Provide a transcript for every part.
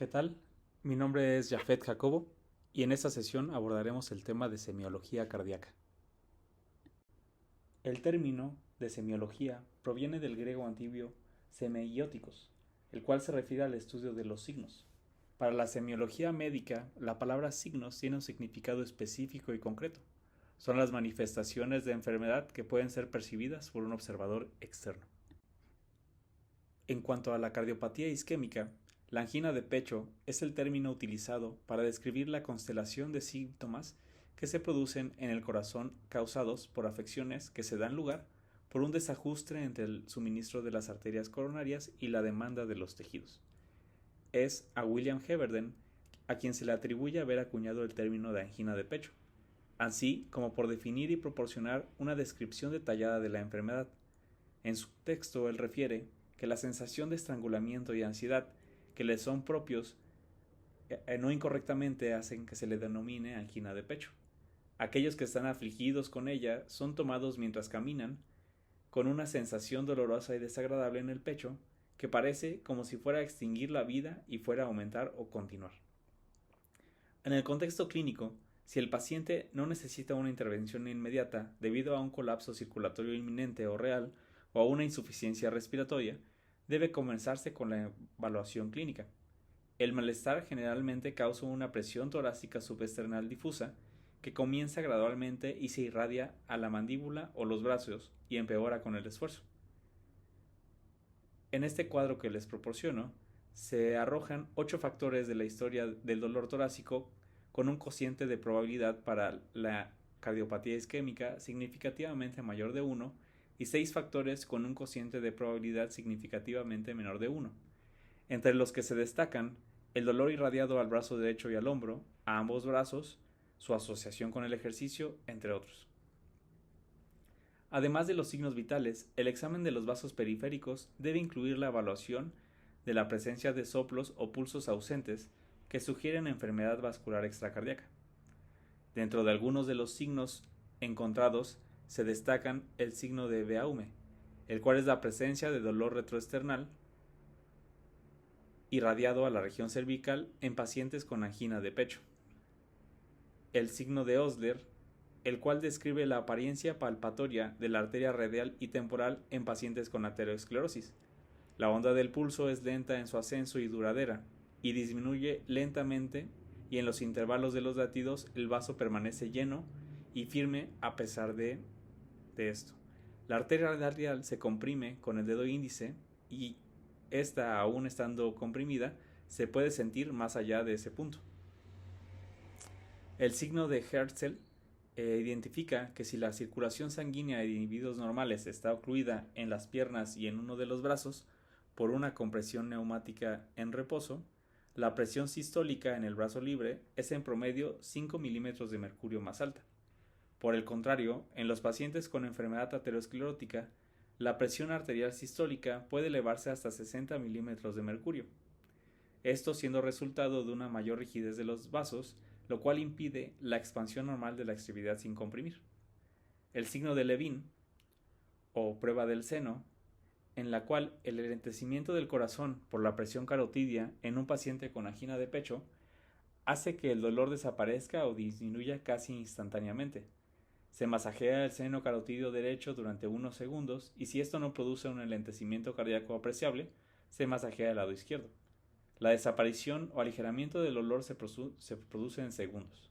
¿Qué tal? Mi nombre es Jafet Jacobo y en esta sesión abordaremos el tema de semiología cardíaca. El término de semiología proviene del griego antiguo semeióticos, el cual se refiere al estudio de los signos. Para la semiología médica, la palabra signos tiene un significado específico y concreto. Son las manifestaciones de enfermedad que pueden ser percibidas por un observador externo. En cuanto a la cardiopatía isquémica, la angina de pecho es el término utilizado para describir la constelación de síntomas que se producen en el corazón causados por afecciones que se dan lugar por un desajuste entre el suministro de las arterias coronarias y la demanda de los tejidos. Es a William Heberden a quien se le atribuye haber acuñado el término de angina de pecho, así como por definir y proporcionar una descripción detallada de la enfermedad. En su texto él refiere que la sensación de estrangulamiento y ansiedad que le son propios no incorrectamente hacen que se le denomine angina de pecho. Aquellos que están afligidos con ella son tomados mientras caminan, con una sensación dolorosa y desagradable en el pecho que parece como si fuera a extinguir la vida y fuera a aumentar o continuar. En el contexto clínico, si el paciente no necesita una intervención inmediata debido a un colapso circulatorio inminente o real o a una insuficiencia respiratoria, debe comenzarse con la evaluación clínica. El malestar generalmente causa una presión torácica subesternal difusa que comienza gradualmente y se irradia a la mandíbula o los brazos y empeora con el esfuerzo. En este cuadro que les proporciono, se arrojan 8 factores de la historia del dolor torácico con un cociente de probabilidad para la cardiopatía isquémica significativamente mayor de 1 y 6 factores con un cociente de probabilidad significativamente menor de 1, entre los que se destacan el dolor irradiado al brazo derecho y al hombro, a ambos brazos, su asociación con el ejercicio, entre otros. Además de los signos vitales, el examen de los vasos periféricos debe incluir la evaluación de la presencia de soplos o pulsos ausentes que sugieren enfermedad vascular extracardíaca. Dentro de algunos de los signos encontrados se destacan el signo de Beaume, el cual es la presencia de dolor retroesternal irradiado a la región cervical en pacientes con angina de pecho. El signo de Osler, el cual describe la apariencia palpatoria de la arteria radial y temporal en pacientes con aterosclerosis. La onda del pulso es lenta en su ascenso y duradera, y disminuye lentamente, y en los intervalos de los latidos el vaso permanece lleno y firme a pesar de esto. La arteria radial se comprime con el dedo índice y esta, aún estando comprimida, se puede sentir más allá de ese punto. El signo de Hertzl identifica que si la circulación sanguínea de individuos normales está ocluida en las piernas y en uno de los brazos por una compresión neumática en reposo, la presión sistólica en el brazo libre es en promedio 5 milímetros de mercurio más alta. Por el contrario, en los pacientes con enfermedad aterosclerótica, la presión arterial sistólica puede elevarse hasta 60 milímetros de mercurio. Esto siendo resultado de una mayor rigidez de los vasos, lo cual impide la expansión normal de la extremidad sin comprimir. El signo de Levin, o prueba del seno, en la cual el enlentecimiento del corazón por la presión carotidia en un paciente con angina de pecho hace que el dolor desaparezca o disminuya casi instantáneamente. Se masajea el seno carotidio derecho durante unos segundos y si esto no produce un enlentecimiento cardíaco apreciable, se masajea el lado izquierdo. La desaparición o aligeramiento del dolor se produce en segundos.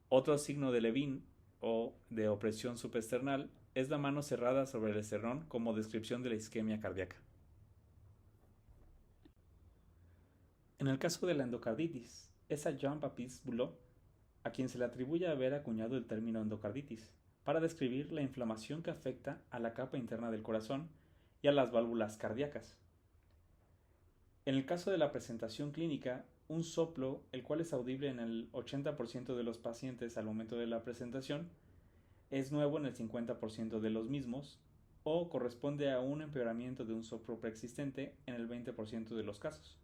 Otro signo de Levin o de opresión subesternal es la mano cerrada sobre el esternón como descripción de la isquemia cardíaca. En el caso de la endocarditis, es a Jean-Baptiste Boulot a quien se le atribuye haber acuñado el término endocarditis para describir la inflamación que afecta a la capa interna del corazón y a las válvulas cardíacas. En el caso de la presentación clínica, un soplo, el cual es audible en el 80% de los pacientes al momento de la presentación, es nuevo en el 50% de los mismos o corresponde a un empeoramiento de un soplo preexistente en el 20% de los casos.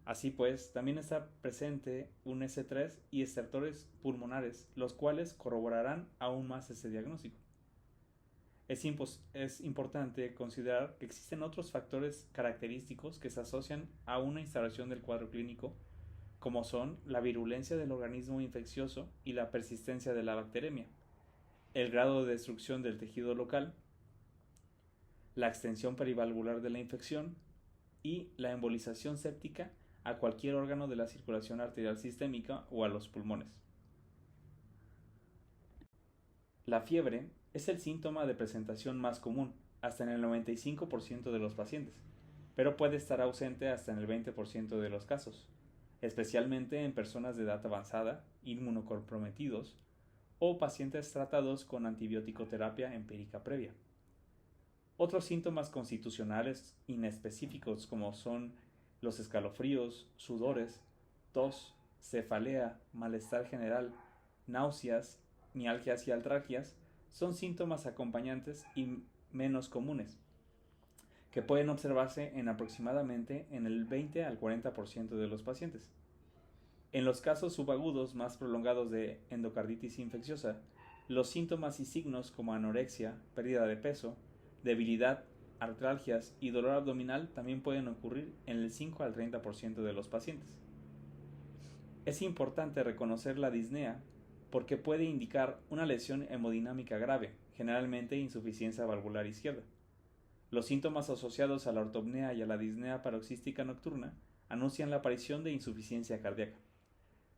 Así pues, también está presente un S3 y estertores pulmonares, los cuales corroborarán aún más ese diagnóstico. Es importante considerar que existen otros factores característicos que se asocian a una instalación del cuadro clínico, como son la virulencia del organismo infeccioso y la persistencia de la bacteremia, el grado de destrucción del tejido local, la extensión perivalvular de la infección y la embolización séptica a cualquier órgano de la circulación arterial sistémica o a los pulmones. La fiebre es el síntoma de presentación más común, hasta en el 95% de los pacientes, pero puede estar ausente hasta en el 20% de los casos, especialmente en personas de edad avanzada, inmunocomprometidos o pacientes tratados con antibiótico-terapia empírica previa. Otros síntomas constitucionales inespecíficos como son los escalofríos, sudores, tos, cefalea, malestar general, náuseas, mialgias y artralgias son síntomas acompañantes y menos comunes, que pueden observarse en aproximadamente en el 20 al 40% de los pacientes. En los casos subagudos más prolongados de endocarditis infecciosa, los síntomas y signos como anorexia, pérdida de peso, debilidad, artralgias y dolor abdominal también pueden ocurrir en el 5 al 30% de los pacientes. Es importante reconocer la disnea porque puede indicar una lesión hemodinámica grave, generalmente insuficiencia valvular izquierda. Los síntomas asociados a la ortopnea y a la disnea paroxística nocturna anuncian la aparición de insuficiencia cardíaca.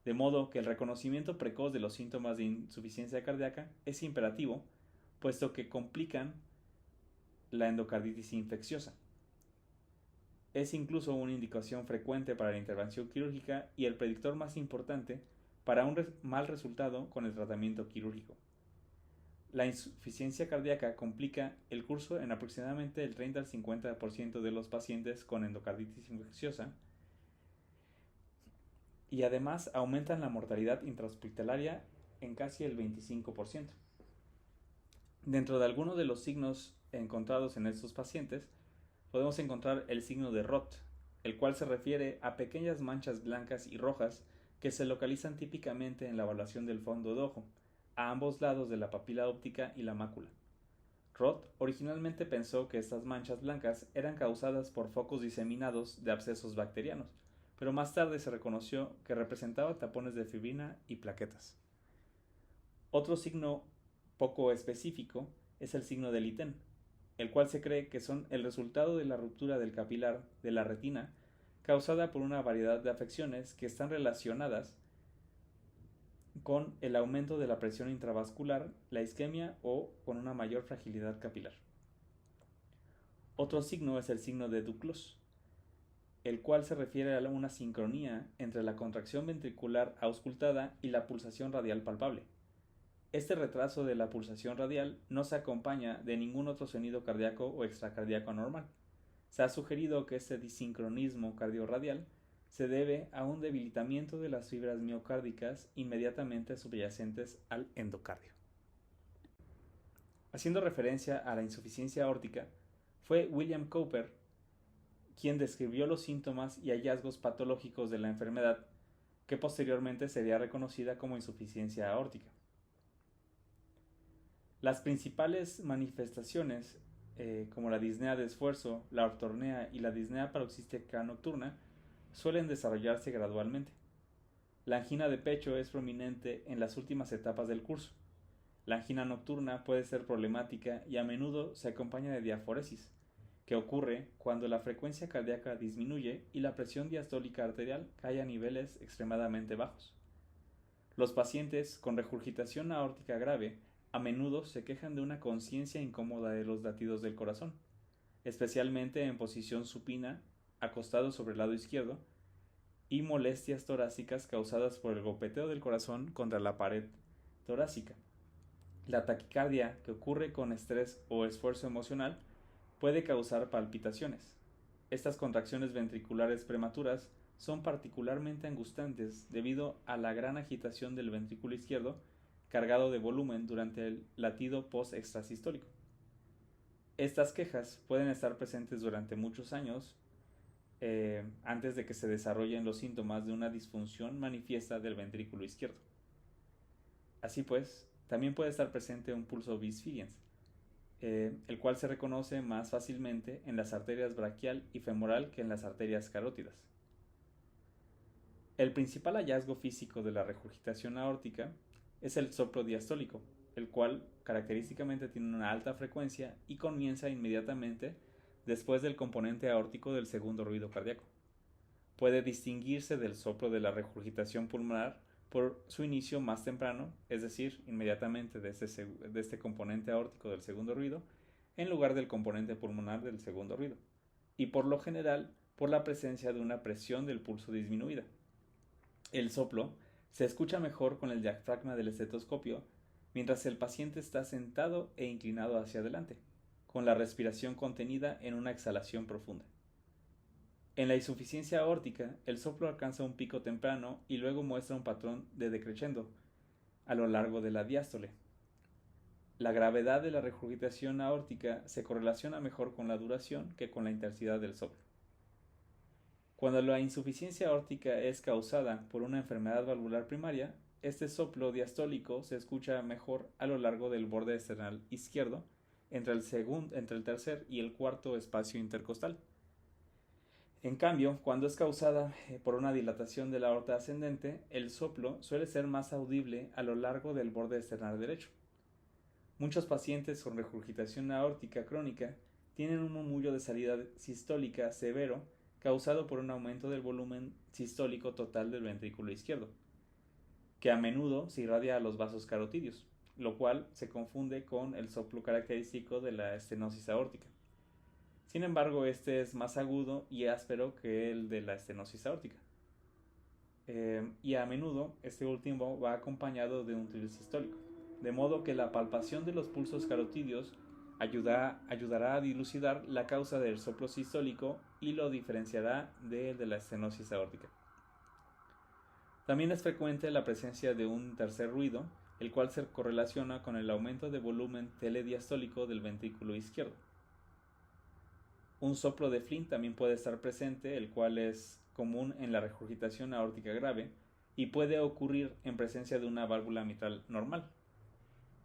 De modo que el reconocimiento precoz de los síntomas de insuficiencia cardíaca es imperativo, puesto que complican la endocarditis infecciosa. Es incluso una indicación frecuente para la intervención quirúrgica y el predictor más importante para un mal resultado con el tratamiento quirúrgico. La insuficiencia cardíaca complica el curso en aproximadamente el 30 al 50% de los pacientes con endocarditis infecciosa y además aumentan la mortalidad intrahospitalaria en casi el 25%. Dentro de algunos de los signos encontrados en estos pacientes, podemos encontrar el signo de Roth, el cual se refiere a pequeñas manchas blancas y rojas que se localizan típicamente en la evaluación del fondo de ojo, a ambos lados de la papila óptica y la mácula. Roth originalmente pensó que estas manchas blancas eran causadas por focos diseminados de abscesos bacterianos, pero más tarde se reconoció que representaba tapones de fibrina y plaquetas. Otro signo poco específico es el signo de Litten, el cual se cree que son el resultado de la ruptura del capilar de la retina causada por una variedad de afecciones que están relacionadas con el aumento de la presión intravascular, la isquemia o con una mayor fragilidad capilar. Otro signo es el signo de Duclos, el cual se refiere a una sincronía entre la contracción ventricular auscultada y la pulsación radial palpable. Este retraso de la pulsación radial no se acompaña de ningún otro sonido cardíaco o extracardíaco anormal. Se ha sugerido que este disincronismo cardiorradial se debe a un debilitamiento de las fibras miocárdicas inmediatamente subyacentes al endocardio. Haciendo referencia a la insuficiencia aórtica, fue William Cowper quien describió los síntomas y hallazgos patológicos de la enfermedad, que posteriormente sería reconocida como insuficiencia aórtica. Las principales manifestaciones, como la disnea de esfuerzo, la ortornea y la disnea paroxística nocturna, suelen desarrollarse gradualmente. La angina de pecho es prominente en las últimas etapas del curso. La angina nocturna puede ser problemática y a menudo se acompaña de diaforesis, que ocurre cuando la frecuencia cardíaca disminuye y la presión diastólica arterial cae a niveles extremadamente bajos. Los pacientes con regurgitación aórtica grave a menudo se quejan de una conciencia incómoda de los latidos del corazón, especialmente en posición supina, acostado sobre el lado izquierdo, y molestias torácicas causadas por el golpeteo del corazón contra la pared torácica. La taquicardia, que ocurre con estrés o esfuerzo emocional, puede causar palpitaciones. Estas contracciones ventriculares prematuras son particularmente angustiantes debido a la gran agitación del ventrículo izquierdo cargado de volumen durante el latido post-extrasistólico. Estas quejas pueden estar presentes durante muchos años antes de que se desarrollen los síntomas de una disfunción manifiesta del ventrículo izquierdo. Así pues, también puede estar presente un pulso bisfiliens, el cual se reconoce más fácilmente en las arterias braquial y femoral que en las arterias carótidas. El principal hallazgo físico de la regurgitación aórtica es el soplo diastólico, el cual característicamente tiene una alta frecuencia y comienza inmediatamente después del componente aórtico del segundo ruido cardíaco. Puede distinguirse del soplo de la regurgitación pulmonar por su inicio más temprano, es decir, inmediatamente de este componente aórtico del segundo ruido, en lugar del componente pulmonar del segundo ruido, y por lo general por la presencia de una presión del pulso disminuida. El soplo se escucha mejor con el diafragma del estetoscopio mientras el paciente está sentado e inclinado hacia adelante, con la respiración contenida en una exhalación profunda. En la insuficiencia aórtica, el soplo alcanza un pico temprano y luego muestra un patrón de decreciendo a lo largo de la diástole. La gravedad de la regurgitación aórtica se correlaciona mejor con la duración que con la intensidad del soplo. Cuando la insuficiencia aórtica es causada por una enfermedad valvular primaria, este soplo diastólico se escucha mejor a lo largo del borde esternal izquierdo, entre el tercer y el cuarto espacio intercostal. En cambio, cuando es causada por una dilatación de la aorta ascendente, el soplo suele ser más audible a lo largo del borde esternal derecho. Muchos pacientes con regurgitación aórtica crónica tienen un murmullo de salida sistólica severo causado por un aumento del volumen sistólico total del ventrículo izquierdo, que a menudo se irradia a los vasos carotídeos, lo cual se confunde con el soplo característico de la estenosis aórtica. Sin embargo, este es más agudo y áspero que el de la estenosis aórtica. Y a menudo este último va acompañado de un tril sistólico, de modo que la palpación de los pulsos carotídeos ayudará a dilucidar la causa del soplo sistólico y lo diferenciará de la estenosis aórtica. También es frecuente la presencia de un tercer ruido, el cual se correlaciona con el aumento de volumen telediastólico del ventrículo izquierdo. Un soplo de Flynn también puede estar presente, el cual es común en la regurgitación aórtica grave y puede ocurrir en presencia de una válvula mitral normal.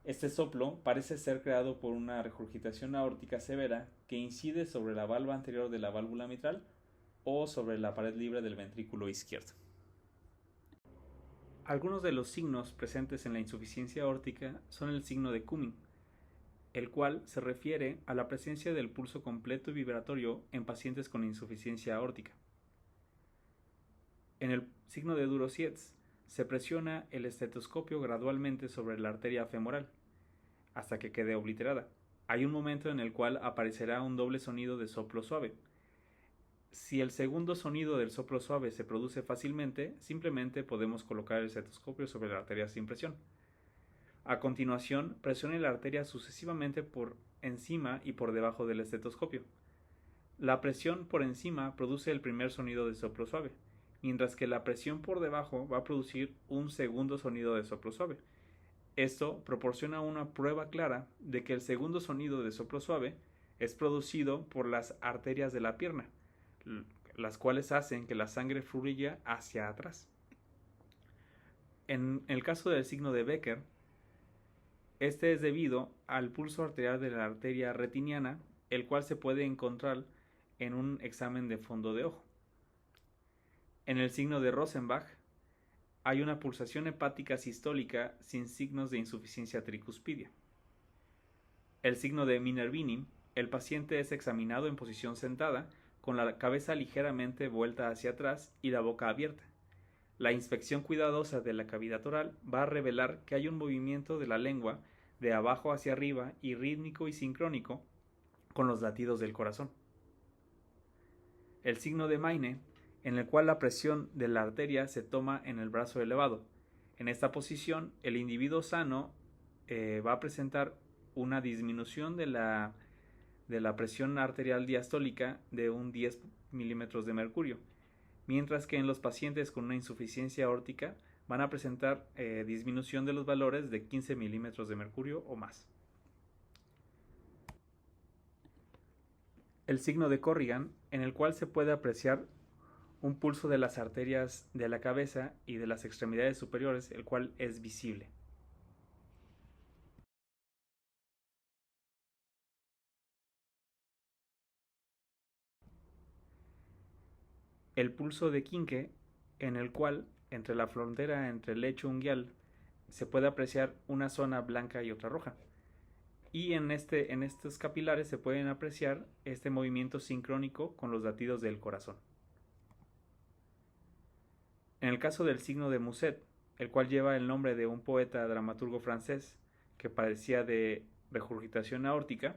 Este soplo parece ser creado por una regurgitación aórtica severa que incide sobre la valva anterior de la válvula mitral o sobre la pared libre del ventrículo izquierdo. Algunos de los signos presentes en la insuficiencia aórtica son el signo de Cumming, el cual se refiere a la presencia del pulso completo y vibratorio en pacientes con insuficiencia aórtica. En el signo de Duro-Sietz se presiona el estetoscopio gradualmente sobre la arteria femoral hasta que quede obliterada. Hay un momento en el cual aparecerá un doble sonido de soplo suave. Si el segundo sonido del soplo suave se produce fácilmente, simplemente podemos colocar el estetoscopio sobre la arteria sin presión. A continuación, presione la arteria sucesivamente por encima y por debajo del estetoscopio. La presión por encima produce el primer sonido de soplo suave, mientras que la presión por debajo va a producir un segundo sonido de soplo suave. Esto proporciona una prueba clara de que el segundo sonido de soplo suave es producido por las arterias de la pierna, las cuales hacen que la sangre fluya hacia atrás. En el caso del signo de Becker, este es debido al pulso arterial de la arteria retiniana, el cual se puede encontrar en un examen de fondo de ojo. En el signo de Rosenbach, hay una pulsación hepática sistólica sin signos de insuficiencia tricuspidia. El signo de Minervini, el paciente es examinado en posición sentada, con la cabeza ligeramente vuelta hacia atrás y la boca abierta. La inspección cuidadosa de la cavidad oral va a revelar que hay un movimiento de la lengua de abajo hacia arriba y rítmico y sincrónico con los latidos del corazón. El signo de Mayne, en el cual la presión de la arteria se toma en el brazo elevado. En esta posición, el individuo sano va a presentar una disminución de la presión arterial diastólica de un 10 milímetros de mercurio, mientras que en los pacientes con una insuficiencia aórtica van a presentar disminución de los valores de 15 milímetros de mercurio o más. El signo de Corrigan, en el cual se puede apreciar un pulso de las arterias de la cabeza y de las extremidades superiores, el cual es visible. el pulso de Quinque, en el cual, entre la frontera entre el lecho unguial, se puede apreciar una zona blanca y otra roja. Y en estos capilares se pueden apreciar este movimiento sincrónico con los latidos del corazón. En el caso del signo de Musset, el cual lleva el nombre de un poeta dramaturgo francés que padecía de regurgitación aórtica,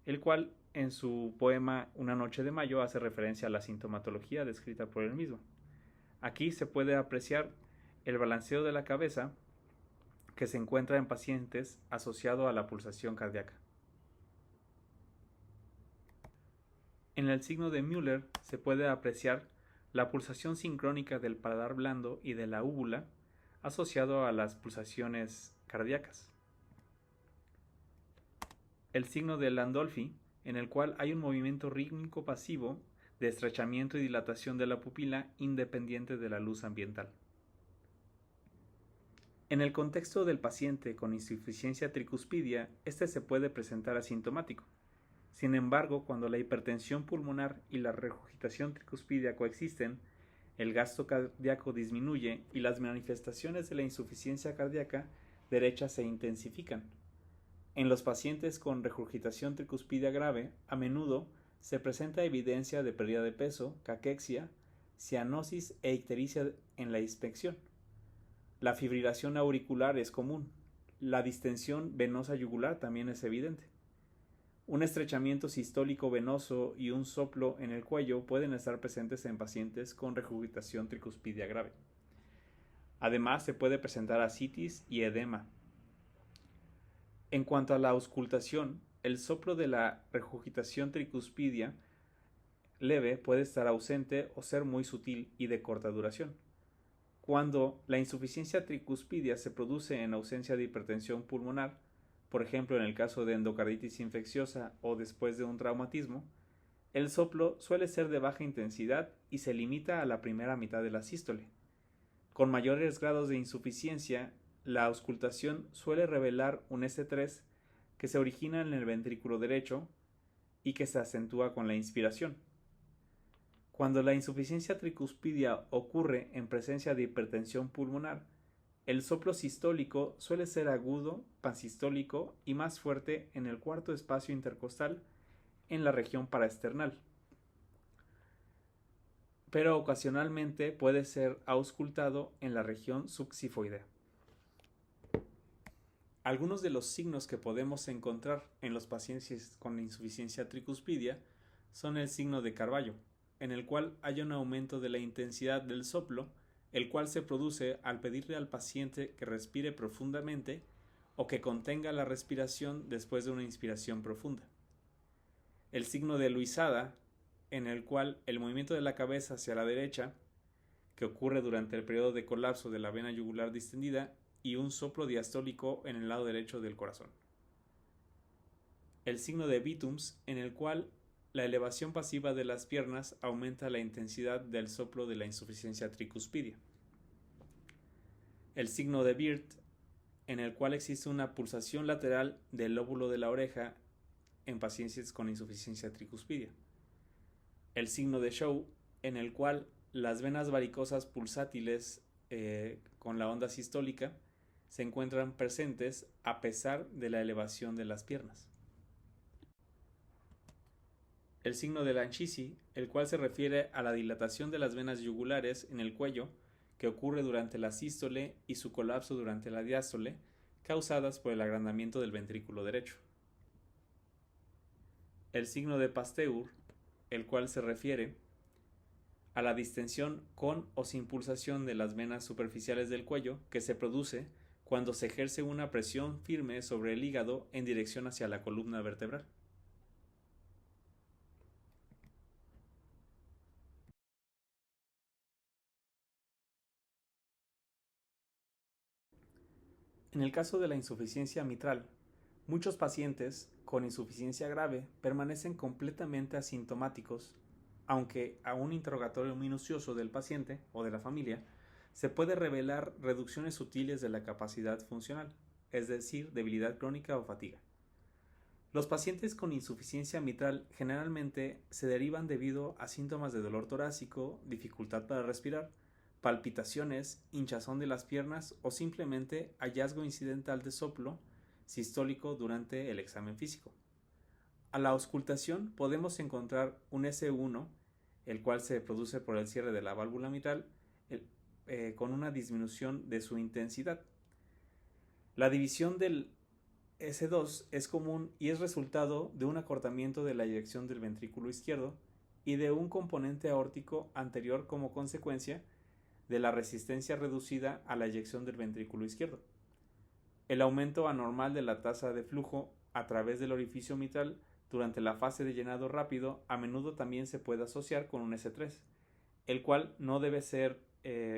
el cual en su poema Una noche de mayo hace referencia a la sintomatología descrita por él mismo. Aquí se puede apreciar el balanceo de la cabeza que se encuentra en pacientes asociado a la pulsación cardíaca. En el signo de Müller se puede apreciar la pulsación sincrónica del paladar blando y de la úvula asociado a las pulsaciones cardíacas. El signo de Landolfi, en el cual hay un movimiento rítmico pasivo de estrechamiento y dilatación de la pupila independiente de la luz ambiental. En el contexto del paciente con insuficiencia tricuspidia, este se puede presentar asintomático. Sin embargo, cuando la hipertensión pulmonar y la regurgitación tricuspidia coexisten, el gasto cardíaco disminuye y las manifestaciones de la insuficiencia cardíaca derecha se intensifican. En los pacientes con regurgitación tricuspidia grave, a menudo se presenta evidencia de pérdida de peso, caquexia, cianosis e ictericia en la inspección. La fibrilación auricular es común. La distensión venosa yugular también es evidente. Un estrechamiento sistólico venoso y un soplo en el cuello pueden estar presentes en pacientes con regurgitación tricuspidia grave. Además, se puede presentar ascitis y edema. En cuanto a la auscultación, el soplo de la regurgitación tricuspidia leve puede estar ausente o ser muy sutil y de corta duración. Cuando la insuficiencia tricuspidia se produce en ausencia de hipertensión pulmonar, por ejemplo en el caso de endocarditis infecciosa o después de un traumatismo, el soplo suele ser de baja intensidad y se limita a la primera mitad de la sístole. Con mayores grados de insuficiencia, la auscultación suele revelar un S3 que se origina en el ventrículo derecho y que se acentúa con la inspiración. Cuando la insuficiencia tricuspidia ocurre en presencia de hipertensión pulmonar, el soplo sistólico suele ser agudo, pansistólico y más fuerte en el cuarto espacio intercostal en la región paraesternal, pero ocasionalmente puede ser auscultado en la región subxifoidea. Algunos de los signos que podemos encontrar en los pacientes con insuficiencia tricuspidia son el signo de Carballo, en el cual hay un aumento de la intensidad del soplo, el cual se produce al pedirle al paciente que respire profundamente o que contenga la respiración después de una inspiración profunda. El signo de Luisada, en el cual el movimiento de la cabeza hacia la derecha, que ocurre durante el periodo de colapso de la vena yugular distendida, y un soplo diastólico en el lado derecho del corazón. El signo de Bítums, en el cual la elevación pasiva de las piernas aumenta la intensidad del soplo de la insuficiencia tricuspidia. El signo de Wirth, en el cual existe una pulsación lateral del lóbulo de la oreja en pacientes con insuficiencia tricuspidia. El signo de Shaw, en el cual las venas varicosas pulsátiles con la onda sistólica se encuentran presentes a pesar de la elevación de las piernas. El signo de Lancisi, el cual se refiere a la dilatación de las venas yugulares en el cuello que ocurre durante la sístole y su colapso durante la diástole, causadas por el agrandamiento del ventrículo derecho. El signo de Pasteur, el cual se refiere a la distensión con o sin pulsación de las venas superficiales del cuello que se produce cuando se ejerce una presión firme sobre el hígado en dirección hacia la columna vertebral. En el caso de la insuficiencia mitral, muchos pacientes con insuficiencia grave permanecen completamente asintomáticos, aunque a un interrogatorio minucioso del paciente o de la familia se puede revelar reducciones sutiles de la capacidad funcional, es decir, debilidad crónica o fatiga. Los pacientes con insuficiencia mitral generalmente se derivan debido a síntomas de dolor torácico, dificultad para respirar, palpitaciones, hinchazón de las piernas o simplemente hallazgo incidental de soplo sistólico durante el examen físico. A la auscultación podemos encontrar un S1, el cual se produce por el cierre de la válvula mitral, con una disminución de su intensidad. La división del S2 es común y es resultado de un acortamiento de la eyección del ventrículo izquierdo y de un componente aórtico anterior como consecuencia de la resistencia reducida a la eyección del ventrículo izquierdo. El aumento anormal de la tasa de flujo a través del orificio mitral durante la fase de llenado rápido a menudo también se puede asociar con un S3, el cual no debe ser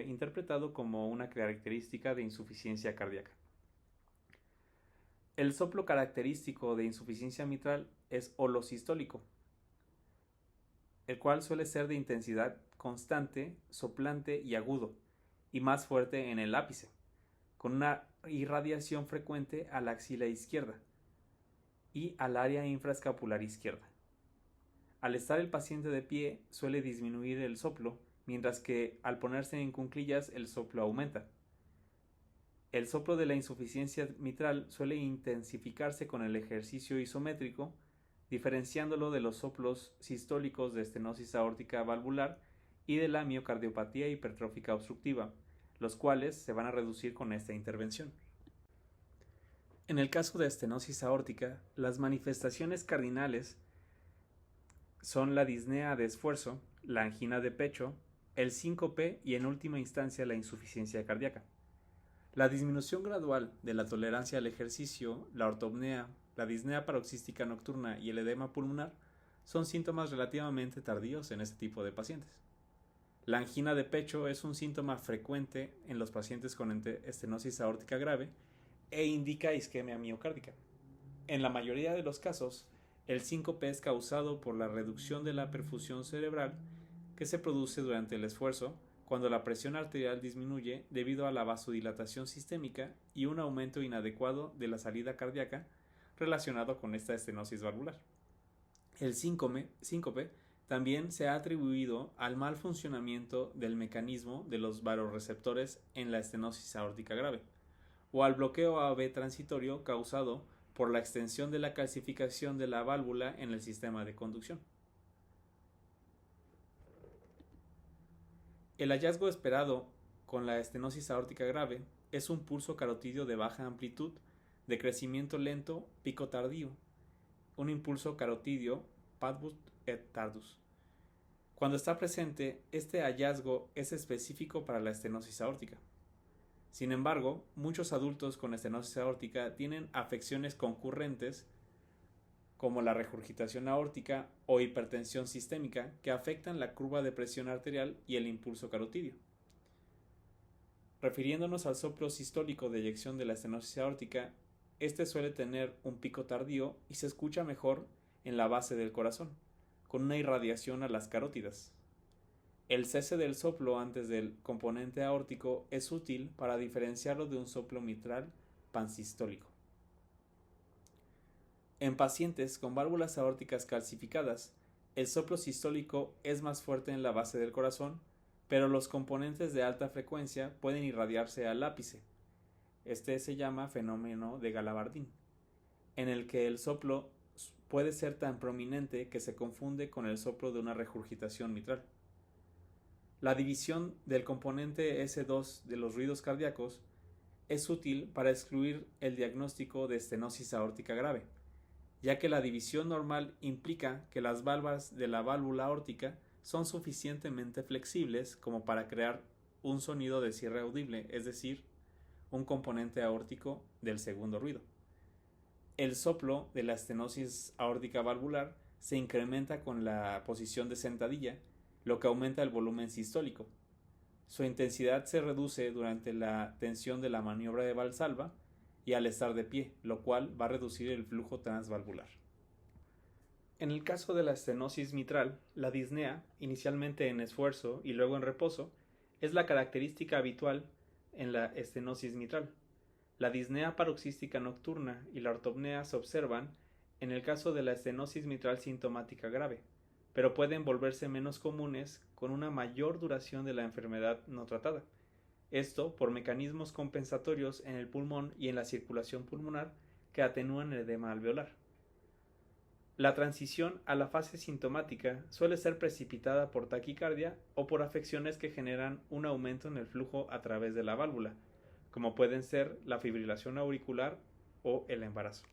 interpretado como una característica de insuficiencia cardíaca. El soplo característico de insuficiencia mitral es holosistólico, el cual suele ser de intensidad constante, soplante y agudo, y más fuerte en el ápice, con una irradiación frecuente a la axila izquierda y al área infraescapular izquierda. Al estar el paciente de pie suele disminuir el soplo, mientras que al ponerse en cuclillas el soplo aumenta. El soplo de la insuficiencia mitral suele intensificarse con el ejercicio isométrico, diferenciándolo de los soplos sistólicos de estenosis aórtica valvular y de la miocardiopatía hipertrófica obstructiva, los cuales se van a reducir con esta intervención. En el caso de estenosis aórtica, las manifestaciones cardinales son la disnea de esfuerzo, la angina de pecho, el síncope y en última instancia la insuficiencia cardíaca. La disminución gradual de la tolerancia al ejercicio, la ortopnea, la disnea paroxística nocturna y el edema pulmonar son síntomas relativamente tardíos en este tipo de pacientes. La angina de pecho es un síntoma frecuente en los pacientes con estenosis aórtica grave e indica isquemia miocárdica. En la mayoría de los casos, el síncope es causado por la reducción de la perfusión cerebral que se produce durante el esfuerzo cuando la presión arterial disminuye debido a la vasodilatación sistémica y un aumento inadecuado de la salida cardíaca relacionado con esta estenosis valvular. El síncope también se ha atribuido al mal funcionamiento del mecanismo de los vasoreceptores en la estenosis aórtica grave, o al bloqueo AV transitorio causado por la extensión de la calcificación de la válvula en el sistema de conducción. El hallazgo esperado con la estenosis aórtica grave es un pulso carotidio de baja amplitud, de crecimiento lento, pico tardío, un impulso carotidio pavus et tardus. Cuando está presente, este hallazgo es específico para la estenosis aórtica. Sin embargo, muchos adultos con estenosis aórtica tienen afecciones concurrentes como la regurgitación aórtica o hipertensión sistémica que afectan la curva de presión arterial y el impulso carotidio. Refiriéndonos al soplo sistólico de eyección de la estenosis aórtica, este suele tener un pico tardío y se escucha mejor en la base del corazón, con una irradiación a las carótidas. El cese del soplo antes del componente aórtico es útil para diferenciarlo de un soplo mitral pansistólico. En pacientes con válvulas aórticas calcificadas, el soplo sistólico es más fuerte en la base del corazón, pero los componentes de alta frecuencia pueden irradiarse al ápice. Este se llama fenómeno de Galabardín, en el que el soplo puede ser tan prominente que se confunde con el soplo de una regurgitación mitral. La división del componente S2 de los ruidos cardíacos es útil para excluir el diagnóstico de estenosis aórtica grave, ya que la división normal implica que las valvas de la válvula aórtica son suficientemente flexibles como para crear un sonido de cierre audible, es decir, un componente aórtico del segundo ruido. El soplo de la estenosis aórtica valvular se incrementa con la posición de sentadilla, lo que aumenta el volumen sistólico. Su intensidad se reduce durante la tensión de la maniobra de Valsalva y al estar de pie, lo cual va a reducir el flujo transvalvular. En el caso de la estenosis mitral, la disnea, inicialmente en esfuerzo y luego en reposo, es la característica habitual en la estenosis mitral. La disnea paroxística nocturna y la ortopnea se observan en el caso de la estenosis mitral sintomática grave, pero pueden volverse menos comunes con una mayor duración de la enfermedad no tratada. Esto por mecanismos compensatorios en el pulmón y en la circulación pulmonar que atenúan el edema alveolar. La transición a la fase sintomática suele ser precipitada por taquicardia o por afecciones que generan un aumento en el flujo a través de la válvula, como pueden ser la fibrilación auricular o el embarazo.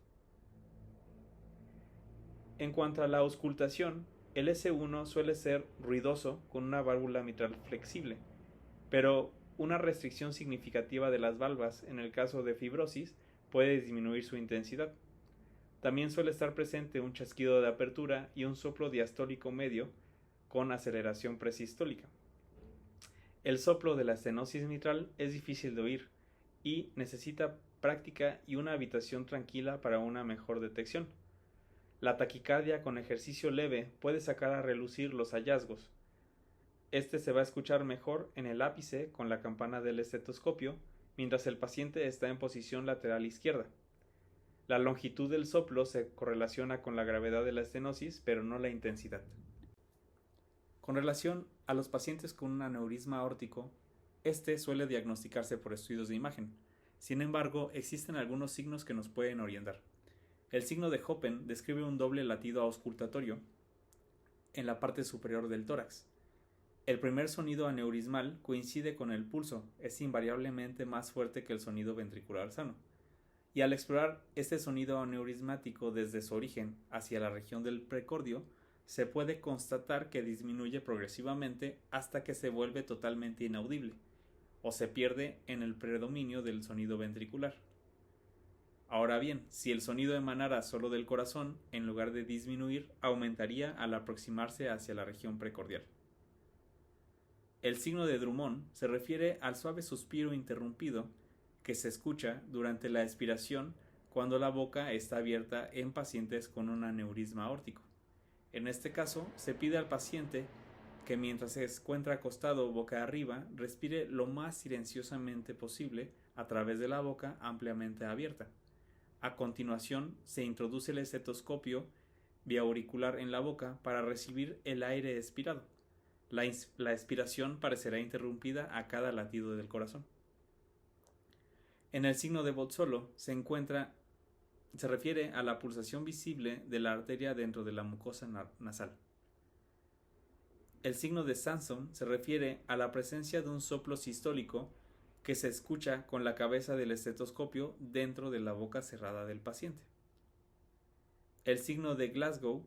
En cuanto a la auscultación, el S1 suele ser ruidoso con una válvula mitral flexible, pero una restricción significativa de las valvas en el caso de fibrosis puede disminuir su intensidad. También suele estar presente un chasquido de apertura y un soplo diastólico medio con aceleración presistólica. El soplo de la estenosis mitral es difícil de oír y necesita práctica y una habitación tranquila para una mejor detección. La taquicardia con ejercicio leve puede sacar a relucir los hallazgos. Este se va a escuchar mejor en el ápice con la campana del estetoscopio mientras el paciente está en posición lateral izquierda. La longitud del soplo se correlaciona con la gravedad de la estenosis, pero no la intensidad. Con relación a los pacientes con un aneurisma aórtico, este suele diagnosticarse por estudios de imagen. Sin embargo, existen algunos signos que nos pueden orientar. El signo de Hoppen describe un doble latido auscultatorio en la parte superior del tórax. El primer sonido aneurismal coincide con el pulso, es invariablemente más fuerte que el sonido ventricular sano. Y al explorar este sonido aneurismático desde su origen hacia la región del precordio, se puede constatar que disminuye progresivamente hasta que se vuelve totalmente inaudible, o se pierde en el predominio del sonido ventricular. Ahora bien, si el sonido emanara solo del corazón, en lugar de disminuir, aumentaría al aproximarse hacia la región precordial. El signo de Drummond se refiere al suave suspiro interrumpido que se escucha durante la expiración cuando la boca está abierta en pacientes con un aneurisma aórtico. En este caso, se pide al paciente que mientras se encuentra acostado boca arriba, respire lo más silenciosamente posible a través de la boca ampliamente abierta. A continuación, se introduce el estetoscopio vía auricular en la boca para recibir el aire expirado. La expiración parecerá interrumpida a cada latido del corazón. En el signo de Bozzolo se refiere a la pulsación visible de la arteria dentro de la mucosa nasal. El signo de Sanson se refiere a la presencia de un soplo sistólico que se escucha con la cabeza del estetoscopio dentro de la boca cerrada del paciente. El signo de Glasgow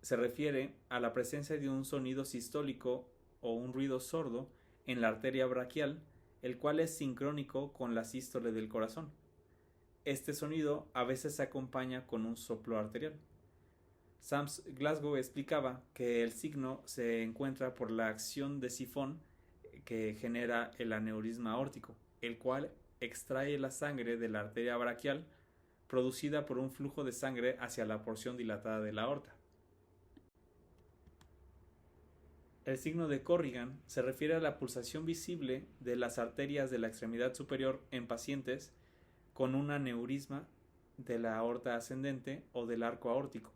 se refiere a la presencia de un sonido sistólico o un ruido sordo en la arteria braquial, el cual es sincrónico con la sístole del corazón. Este sonido a veces se acompaña con un soplo arterial. Sams Glasgow explicaba que el signo se encuentra por la acción de sifón que genera el aneurisma aórtico, el cual extrae la sangre de la arteria braquial producida por un flujo de sangre hacia la porción dilatada de la aorta. El signo de Corrigan se refiere a la pulsación visible de las arterias de la extremidad superior en pacientes con un aneurisma de la aorta ascendente o del arco aórtico.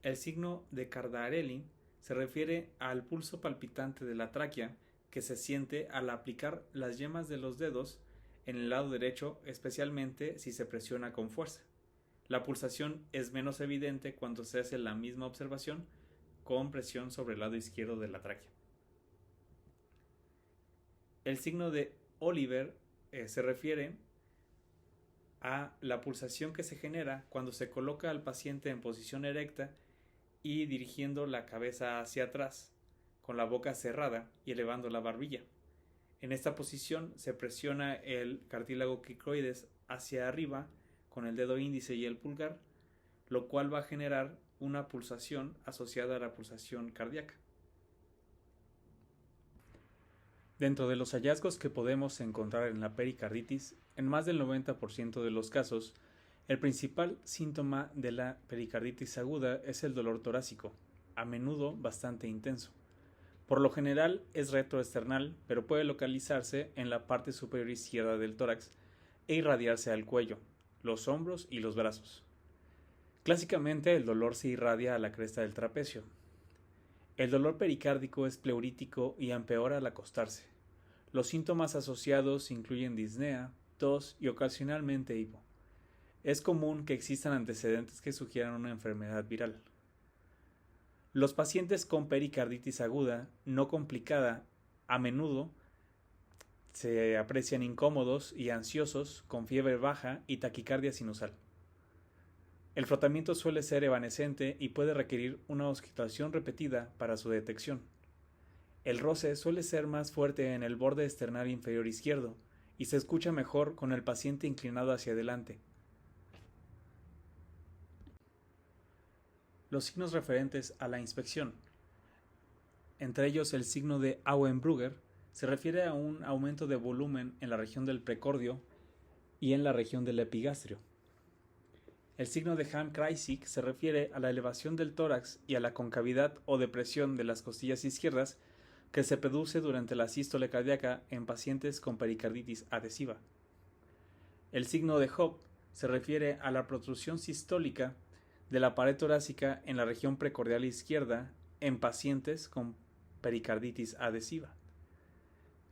El signo de Cardarelli se refiere al pulso palpitante de la tráquea que se siente al aplicar las yemas de los dedos en el lado derecho, especialmente si se presiona con fuerza. La pulsación es menos evidente cuando se hace la misma observación con presión sobre el lado izquierdo de la tráquea. El signo de Oliver se refiere a la pulsación que se genera cuando se coloca al paciente en posición erecta y dirigiendo la cabeza hacia atrás, con la boca cerrada y elevando la barbilla. En esta posición se presiona el cartílago cricoides hacia arriba con el dedo índice y el pulgar, lo cual va a generar una pulsación asociada a la pulsación cardíaca. Dentro de los hallazgos que podemos encontrar en la pericarditis, en más del 90% de los casos, el principal síntoma de la pericarditis aguda es el dolor torácico, a menudo bastante intenso. Por lo general es retroesternal, pero puede localizarse en la parte superior izquierda del tórax e irradiarse al cuello, los hombros y los brazos. Clásicamente el dolor se irradia a la cresta del trapecio. El dolor pericárdico es pleurítico y empeora al acostarse. Los síntomas asociados incluyen disnea, tos y ocasionalmente hipo. Es común que existan antecedentes que sugieran una enfermedad viral. Los pacientes con pericarditis aguda, no complicada, a menudo se aprecian incómodos y ansiosos, con fiebre baja y taquicardia sinusal. El frotamiento suele ser evanescente y puede requerir una auscultación repetida para su detección. El roce suele ser más fuerte en el borde esternal inferior izquierdo y se escucha mejor con el paciente inclinado hacia adelante. Los signos referentes a la inspección. Entre ellos el signo de Auenbrugger se refiere a un aumento de volumen en la región del precordio y en la región del epigastrio. El signo de Ham-Kreisig se refiere a la elevación del tórax y a la concavidad o depresión de las costillas izquierdas que se produce durante la sístole cardíaca en pacientes con pericarditis adhesiva. El signo de Hope se refiere a la protrusión sistólica de la pared torácica en la región precordial izquierda en pacientes con pericarditis adhesiva.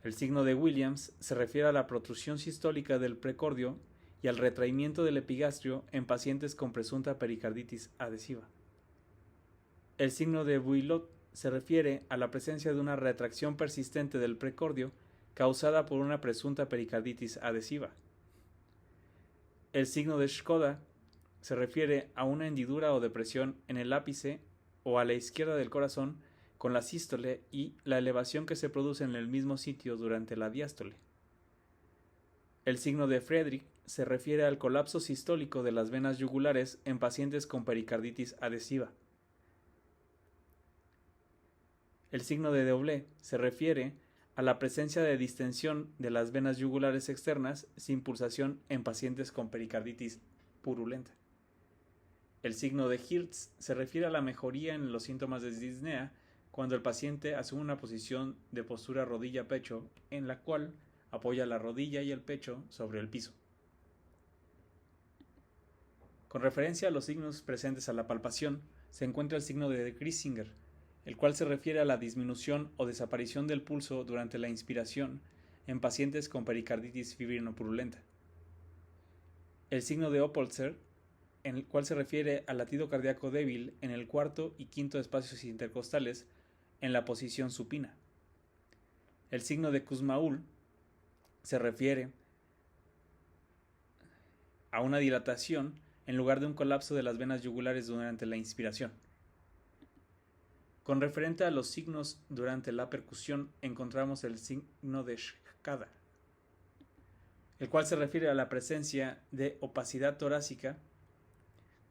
El signo de Williams se refiere a la protrusión sistólica del precordio y al retraimiento del epigastrio en pacientes con presunta pericarditis adhesiva. El signo de Bouillotte se refiere a la presencia de una retracción persistente del precordio causada por una presunta pericarditis adhesiva. El signo de Škoda se refiere a una hendidura o depresión en el ápice o a la izquierda del corazón con la sístole y la elevación que se produce en el mismo sitio durante la diástole. El signo de Friedrich se refiere al colapso sistólico de las venas yugulares en pacientes con pericarditis adhesiva. El signo de Doble se refiere a la presencia de distensión de las venas yugulares externas sin pulsación en pacientes con pericarditis purulenta. El signo de Hirtz se refiere a la mejoría en los síntomas de disnea cuando el paciente asume una posición de postura rodilla-pecho en la cual apoya la rodilla y el pecho sobre el piso. Con referencia a los signos presentes a la palpación, se encuentra el signo de Griesinger, el cual se refiere a la disminución o desaparición del pulso durante la inspiración en pacientes con pericarditis fibrino-purulenta. El signo de Opolzer, en el cual se refiere al latido cardíaco débil en el cuarto y quinto espacios intercostales en la posición supina. El signo de Kussmaul se refiere a una dilatación en lugar de un colapso de las venas yugulares durante la inspiración. Con referente a los signos durante la percusión, encontramos el signo de Schkada, el cual se refiere a la presencia de opacidad torácica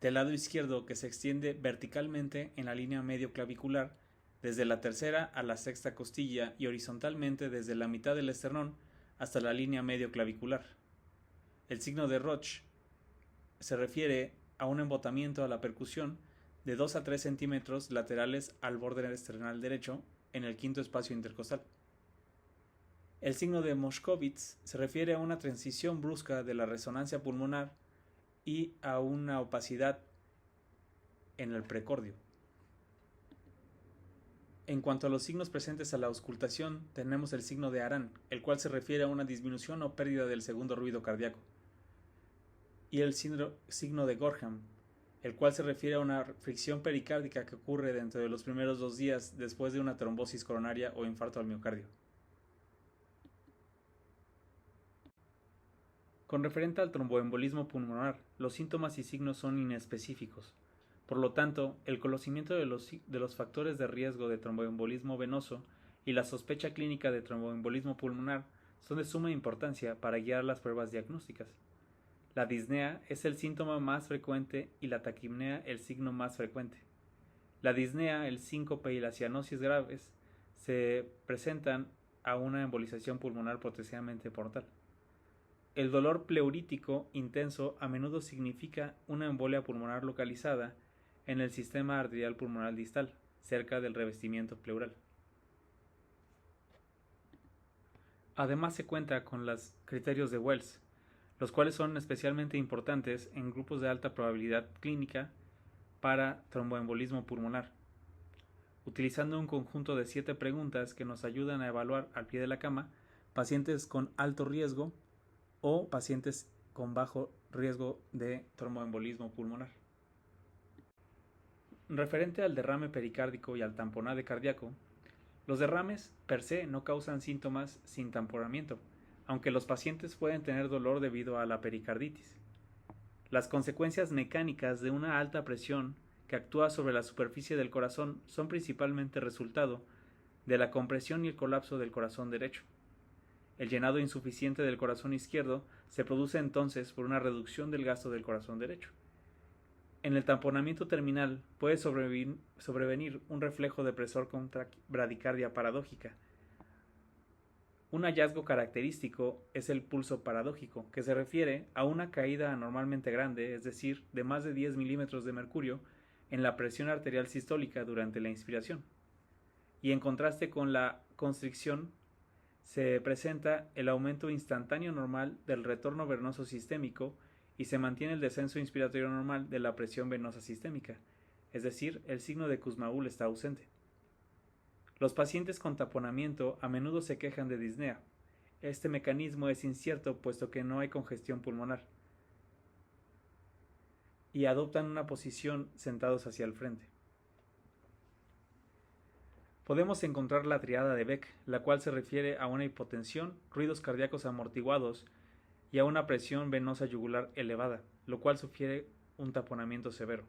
del lado izquierdo que se extiende verticalmente en la línea medio clavicular desde la tercera a la sexta costilla y horizontalmente desde la mitad del esternón hasta la línea medio clavicular. El signo de Roche se refiere a un embotamiento a la percusión de 2 a 3 centímetros laterales al borde esternal derecho en el quinto espacio intercostal. El signo de Moshkovitz se refiere a una transición brusca de la resonancia pulmonar y a una opacidad en el precordio. En cuanto a los signos presentes a la auscultación, tenemos el signo de Aran, el cual se refiere a una disminución o pérdida del segundo ruido cardíaco, y el signo de Gorham, el cual se refiere a una fricción pericárdica que ocurre dentro de los primeros 2 días después de una trombosis coronaria o infarto al miocardio. Con referente al tromboembolismo pulmonar, los síntomas y signos son inespecíficos. Por lo tanto, el conocimiento de los factores de riesgo de tromboembolismo venoso y la sospecha clínica de tromboembolismo pulmonar son de suma importancia para guiar las pruebas diagnósticas. La disnea es el síntoma más frecuente y la taquipnea el signo más frecuente. La disnea, el síncope y la cianosis graves se presentan a una embolización pulmonar potencialmente mortal. El dolor pleurítico intenso a menudo significa una embolia pulmonar localizada en el sistema arterial pulmonar distal, cerca del revestimiento pleural. Además se cuenta con los criterios de Wells, los cuales son especialmente importantes en grupos de alta probabilidad clínica para tromboembolismo pulmonar, utilizando un conjunto de 7 preguntas que nos ayudan a evaluar al pie de la cama pacientes con alto riesgo o pacientes con bajo riesgo de tromboembolismo pulmonar. Referente al derrame pericárdico y al tamponade cardíaco, los derrames per se no causan síntomas sin tamponamiento, aunque los pacientes pueden tener dolor debido a la pericarditis. Las consecuencias mecánicas de una alta presión que actúa sobre la superficie del corazón son principalmente resultado de la compresión y el colapso del corazón derecho. El llenado insuficiente del corazón izquierdo se produce entonces por una reducción del gasto del corazón derecho. En el tamponamiento terminal puede sobrevenir un reflejo depresor con bradicardia paradójica. Un hallazgo característico es el pulso paradójico, que se refiere a una caída anormalmente grande, es decir, de más de 10 milímetros de mercurio, en la presión arterial sistólica durante la inspiración. Y en contraste con la constricción, se presenta el aumento instantáneo normal del retorno venoso sistémico y se mantiene el descenso inspiratorio normal de la presión venosa sistémica, es decir, el signo de Kussmaul está ausente. Los pacientes con taponamiento a menudo se quejan de disnea. Este mecanismo es incierto puesto que no hay congestión pulmonar y adoptan una posición sentados hacia el frente. Podemos encontrar la triada de Beck, la cual se refiere a una hipotensión, ruidos cardíacos amortiguados y a una presión venosa yugular elevada, lo cual sugiere un taponamiento severo.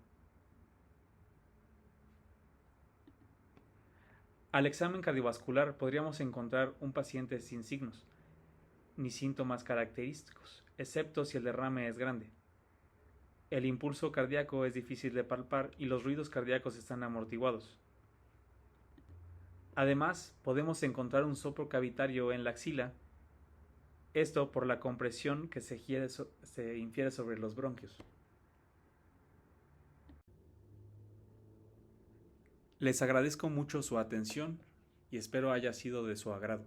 Al examen cardiovascular podríamos encontrar un paciente sin signos ni síntomas característicos, excepto si el derrame es grande. El impulso cardíaco es difícil de palpar y los ruidos cardíacos están amortiguados. Además, podemos encontrar un soplo cavitario en la axila, esto por la compresión que se infiere sobre los bronquios. Les agradezco mucho su atención y espero haya sido de su agrado.